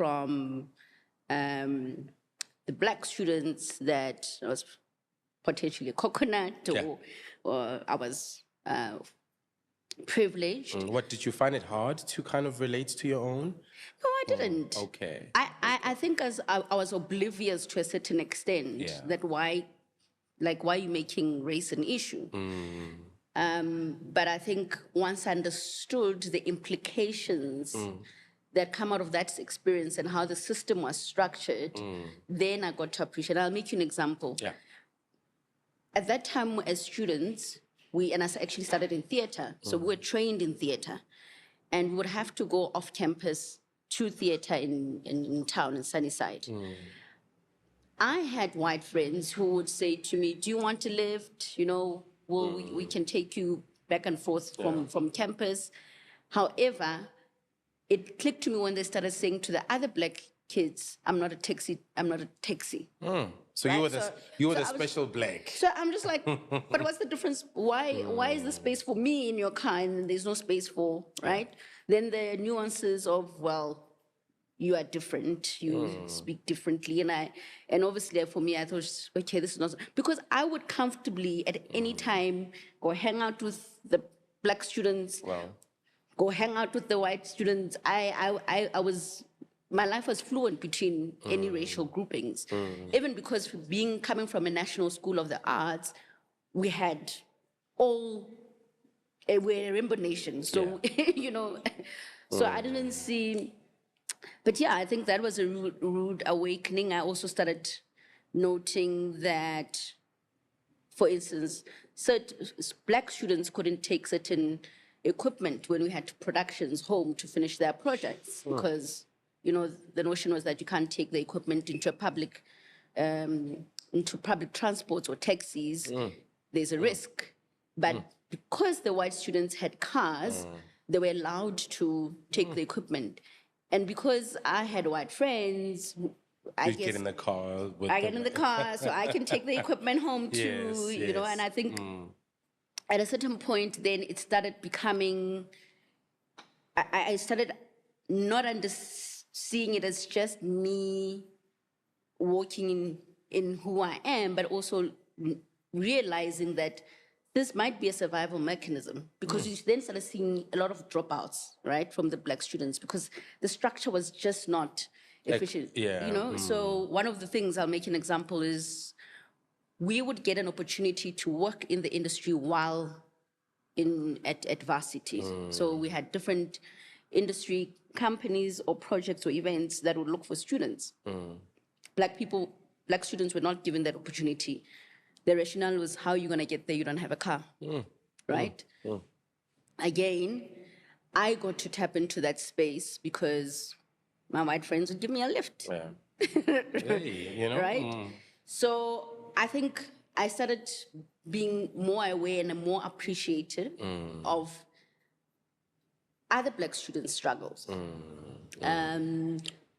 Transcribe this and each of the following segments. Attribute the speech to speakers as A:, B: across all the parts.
A: from the black students that I was potentially a coconut, or I was privileged.
B: What, did you find it hard to kind of relate to your own?
A: No, I didn't.
B: Okay.
A: I think as I was oblivious to a certain extent that why you're making race an issue. But I think once I understood the implications that come out of that experience and how the system was structured, then I got to appreciate. I'll make you an example.
B: Yeah.
A: At that time, as students, and I actually started in theater, so we were trained in theater, and we would have to go off campus to theater in town, in Sunnyside. I had white friends who would say to me, do you want a lift? You know, we can take you back and forth from campus. However, it clicked to me when they started saying to the other black kids, I'm not a taxi.
B: So right? you were the special black.
A: So I'm just like, but what's the difference? Why is the space for me in your car and there's no space for, right? Then the nuances of, well, you are different, you speak differently. And obviously for me, I thought, okay, this is not, because I would comfortably at any time go hang out with the black students, go hang out with the white students. My life was fluent between any racial groupings. Even because coming from a national school of the arts, we're a rainbow nation. So, you know, so I didn't see, but yeah, I think that was a rude awakening. I also started noting that, for instance, black students couldn't take certain equipment when we had productions home to finish their projects because, you know, the notion was that you can't take the equipment into public transports or taxis. There's a risk. But because the white students had cars, they were allowed to take the equipment. And because I had white friends, I get in the car. I get in the car, so I can take the equipment home too, you know, and I think at a certain point, then it started becoming, I started not seeing it as just me walking in who I am, but also realizing that this might be a survival mechanism because you then started seeing a lot of dropouts, right, from the black students because the structure was just not efficient, you know? So one of the things, I'll make an example, is we would get an opportunity to work in the industry while at varsity. So we had different industry companies or projects or events that would look for students. Black students were not given that opportunity. The rationale was, how are you going to get there? You don't have a car, right? Again, I got to tap into that space because my white friends would give me a lift.
B: Hey, you know?
A: Right? So I think I started being more aware and more appreciative of other black students' struggles.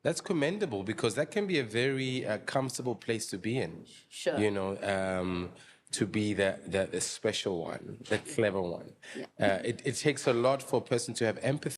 B: That's commendable because that can be a very comfortable place to be in.
A: Sure.
B: You know, to be the special one, the clever one. It takes a lot for a person to have empathy